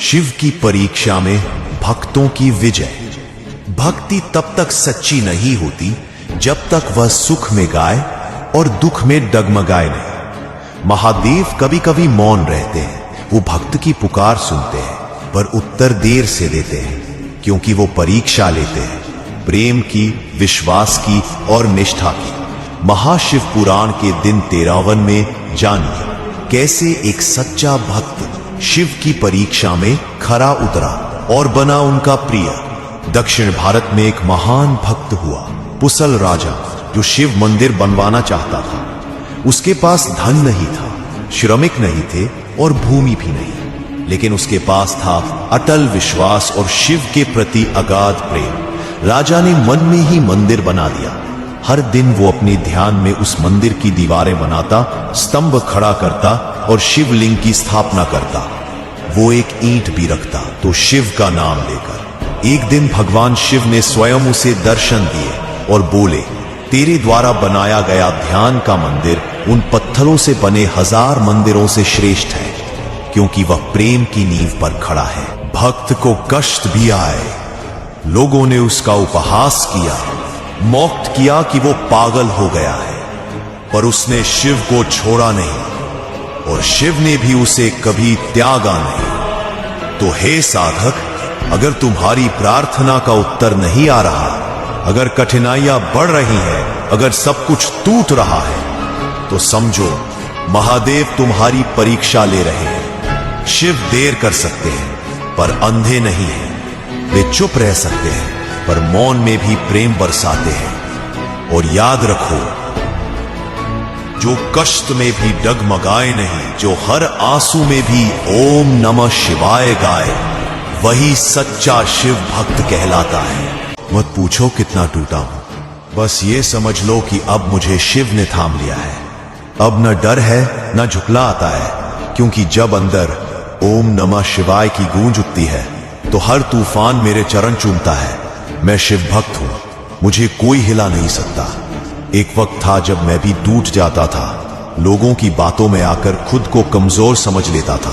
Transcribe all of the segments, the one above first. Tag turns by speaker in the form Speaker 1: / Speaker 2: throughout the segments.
Speaker 1: शिव की परीक्षा में भक्तों की विजय। भक्ति तब तक सच्ची नहीं होती जब तक वह सुख में गाए और दुख में डगमगाए नहीं। महादेव कभी कभी मौन रहते हैं, वो भक्त की पुकार सुनते हैं पर उत्तर देर से देते हैं, क्योंकि वो परीक्षा लेते हैं प्रेम की, विश्वास की और निष्ठा की। महाशिव पुराण के दिन 53 में जानिए कैसे एक सच्चा भक्त शिव की परीक्षा में खरा उतरा और बना उनका प्रिय। दक्षिण भारत में एक महान भक्त हुआ, पुसल राजा, जो शिव मंदिर बनवाना चाहता था। उसके पास धन नहीं था, श्रमिक नहीं थे और भूमि भी नहीं, लेकिन उसके पास था अटल विश्वास और शिव के प्रति अगाध प्रेम। राजा ने मन में ही मंदिर बना दिया। हर दिन वो अपने ध्यान में उस मंदिर की दीवारें बनाता, स्तंभ खड़ा करता और शिवलिंग की स्थापना करता। वो एक ईंट भी रखता तो शिव का नाम लेकर। एक दिन भगवान शिव ने स्वयं उसे दर्शन दिए और बोले, तेरे द्वारा बनाया गया ध्यान का मंदिर उन पत्थरों से बने 1000 मंदिरों से श्रेष्ठ है, क्योंकि वह प्रेम की नींव पर खड़ा है। भक्त को कष्ट भी आए, लोगों ने उसका उपहास किया, मौक्त किया कि वो पागल हो गया है, पर उसने शिव को छोड़ा नहीं और शिव ने भी उसे कभी त्यागा नहीं। तो हे साधक, अगर तुम्हारी प्रार्थना का उत्तर नहीं आ रहा, अगर कठिनाइयां बढ़ रही हैं, अगर सब कुछ टूट रहा है, तो समझो महादेव तुम्हारी परीक्षा ले रहे हैं। शिव देर कर सकते हैं पर अंधे नहीं हैं। वे चुप रह सकते हैं पर मौन में भी प्रेम बरसाते हैं। और याद रखो, जो कष्ट में भी डगमगाए नहीं, जो हर आंसू में भी ओम नमः शिवाय गाए, वही सच्चा शिव भक्त कहलाता है। मत पूछो कितना टूटा हूं, बस ये समझ लो कि अब मुझे शिव ने थाम लिया है। अब न डर है न झुकला आता है, क्योंकि जब अंदर ओम नमः शिवाय की गूंज उठती है तो हर तूफान मेरे चरण चूमता है। मैं शिव भक्त हूं, मुझे कोई हिला नहीं सकता। एक वक्त था जब मैं भी टूट जाता था, लोगों की बातों में आकर खुद को कमजोर समझ लेता था।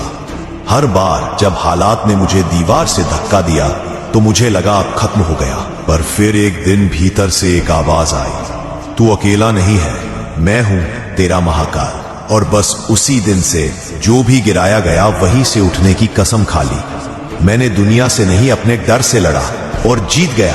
Speaker 1: हर बार जब हालात ने मुझे दीवार से धक्का दिया तो मुझे लगा अब खत्म हो गया। पर फिर एक दिन भीतर से एक आवाज आई, तू अकेला नहीं है, मैं हूं तेरा महाकाल। और बस उसी दिन से जो भी गिराया गया वहीं से उठने की कसम खा ली। मैंने दुनिया से नहीं, अपने डर से लड़ा और जीत गया,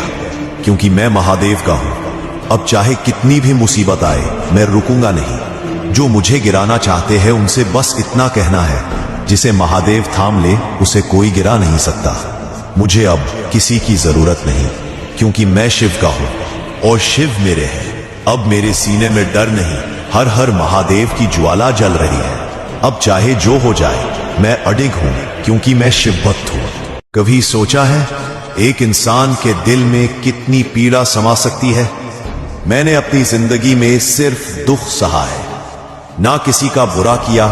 Speaker 1: क्योंकि मैं महादेव का हूं। अब चाहे कितनी भी मुसीबत आए, मैं रुकूंगा नहीं। जो मुझे गिराना चाहते हैं उनसे बस इतना कहना है, जिसे महादेव थाम ले उसे कोई गिरा नहीं सकता। मुझे अब किसी की जरूरत नहीं, क्योंकि मैं शिव का हूं और शिव मेरे हैं। अब मेरे सीने में डर नहीं, हर हर महादेव की ज्वाला जल रही है। अब चाहे जो हो जाए, मैं अडिग हूं, क्योंकि मैं शिव भक्त हूं। कभी सोचा है एक इंसान के दिल में कितनी पीड़ा समा सकती है? मैंने अपनी जिंदगी में सिर्फ दुख सहा है, ना किसी का बुरा किया,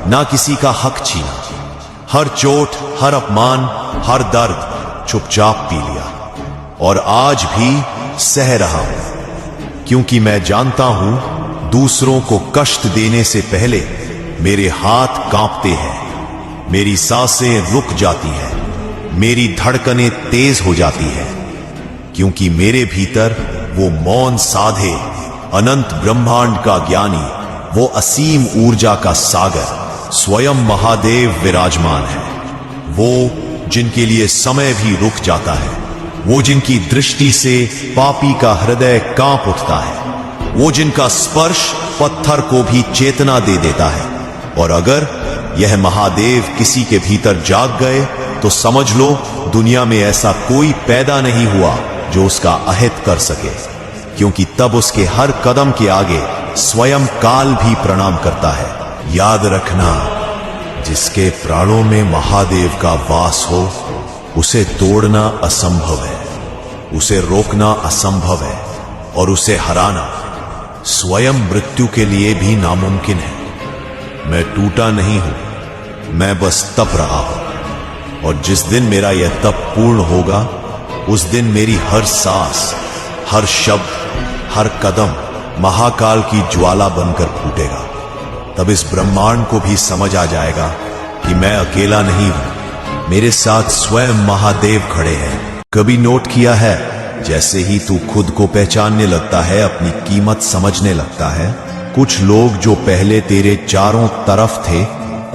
Speaker 1: ना किसी का हक छीना। हर चोट, हर अपमान, हर दर्द चुपचाप पी लिया और आज भी सह रहा हूं, क्योंकि मैं जानता हूं दूसरों को कष्ट देने से पहले मेरे हाथ कांपते हैं, मेरी सांसें रुक जाती हैं, मेरी धड़कनें तेज हो जाती हैं, क्योंकि मेरे भीतर वो मौन साधे अनंत ब्रह्मांड का ज्ञानी, वो असीम ऊर्जा का सागर स्वयं महादेव विराजमान है। वो जिनके लिए समय भी रुक जाता है, वो जिनकी दृष्टि से पापी का हृदय कांप उठता है, वो जिनका स्पर्श पत्थर को भी चेतना दे देता है। और अगर यह महादेव किसी के भीतर जाग गए तो समझ लो दुनिया में ऐसा कोई पैदा नहीं हुआ जो उसका अहित कर सके, क्योंकि तब उसके हर कदम के आगे स्वयं काल भी प्रणाम करता है। याद रखना, जिसके प्राणों में महादेव का वास हो उसे तोड़ना असंभव है, उसे रोकना असंभव है और उसे हराना स्वयं मृत्यु के लिए भी नामुमकिन है। मैं टूटा नहीं हूं, मैं बस तप रहा हूं, और जिस दिन मेरा यह तप पूर्ण होगा उस दिन मेरी हर सांस, हर शब्द, हर कदम महाकाल की ज्वाला बनकर फूटेगा। तब इस ब्रह्मांड को भी समझ आ जाएगा कि मैं अकेला नहीं हूं, मेरे साथ स्वयं महादेव खड़े हैं। कभी नोट किया है, जैसे ही तू खुद को पहचानने लगता है, अपनी कीमत समझने लगता है, कुछ लोग जो पहले तेरे चारों तरफ थे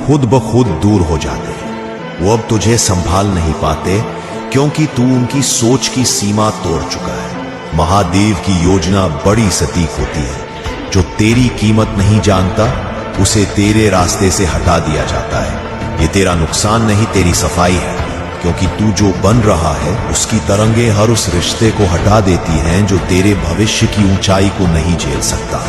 Speaker 1: खुद ब खुद दूर हो जाते हैं। वो अब तुझे संभाल नहीं पाते क्योंकि तू उनकी सोच की सीमा तोड़ चुका है। महादेव की योजना बड़ी सटीक होती है। जो तेरी कीमत नहीं जानता उसे तेरे रास्ते से हटा दिया जाता है। ये तेरा नुकसान नहीं, तेरी सफाई है, क्योंकि तू जो बन रहा है उसकी तरंगे हर उस रिश्ते को हटा देती हैं जो तेरे भविष्य की ऊंचाई को नहीं झेल सकता।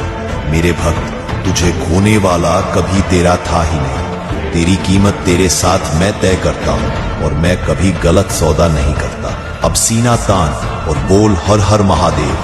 Speaker 1: मेरे भक्त, तुझे खोने वाला कभी तेरा था ही नहीं। तेरी कीमत तेरे साथ मैं तय करता हूं और मैं कभी गलत सौदा नहीं करता। अब सीना तान और बोल हर हर महादेव।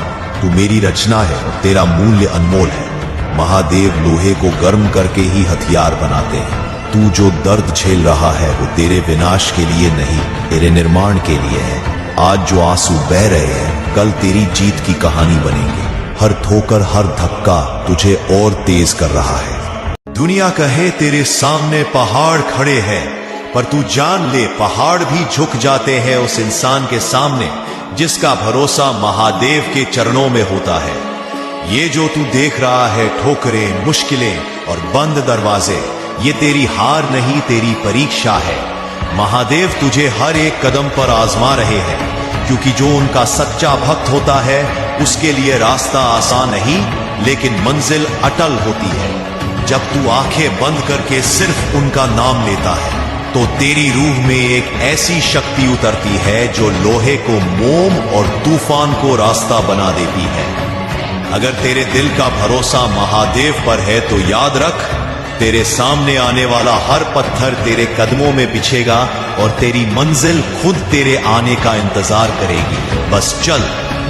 Speaker 1: तू मेरी रचना है और तेरा मूल्य अनमोल है। महादेव लोहे को गर्म करके ही हथियार बनाते हैं। तू जो दर्द झेल रहा है वो तेरे विनाश के लिए नहीं, तेरे निर्माण के लिए है। आज जो आंसू बह रहे हैं कल तेरी जीत की कहानी बनेंगे। हर ठोकर, हर धक्का तुझे और तेज कर रहा है। दुनिया कहे तेरे सामने पहाड़ खड़े हैं, पर तू जान ले पहाड़ भी झुक जाते हैं उस इंसान के सामने जिसका भरोसा महादेव के चरणों में होता है। ये जो तू देख रहा है, ठोकरें, मुश्किलें और बंद दरवाजे, ये तेरी हार नहीं, तेरी परीक्षा है। महादेव तुझे हर एक कदम पर आजमा रहे हैं, क्योंकि जो उनका सच्चा भक्त होता है उसके लिए रास्ता आसान नहीं, लेकिन मंजिल अटल होती है। जब तू आंखें बंद करके सिर्फ उनका नाम लेता है तो तेरी रूह में एक ऐसी शक्ति उतरती है जो लोहे को मोम और तूफान को रास्ता बना देती है। अगर तेरे दिल का भरोसा महादेव पर है तो याद रख, तेरे सामने आने वाला हर पत्थर तेरे कदमों में बिछेगा और तेरी मंजिल खुद तेरे आने का इंतजार करेगी। बस चल,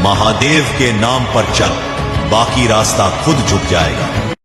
Speaker 1: महादेव के नाम पर चल, बाकी रास्ता खुद झुक जाएगा।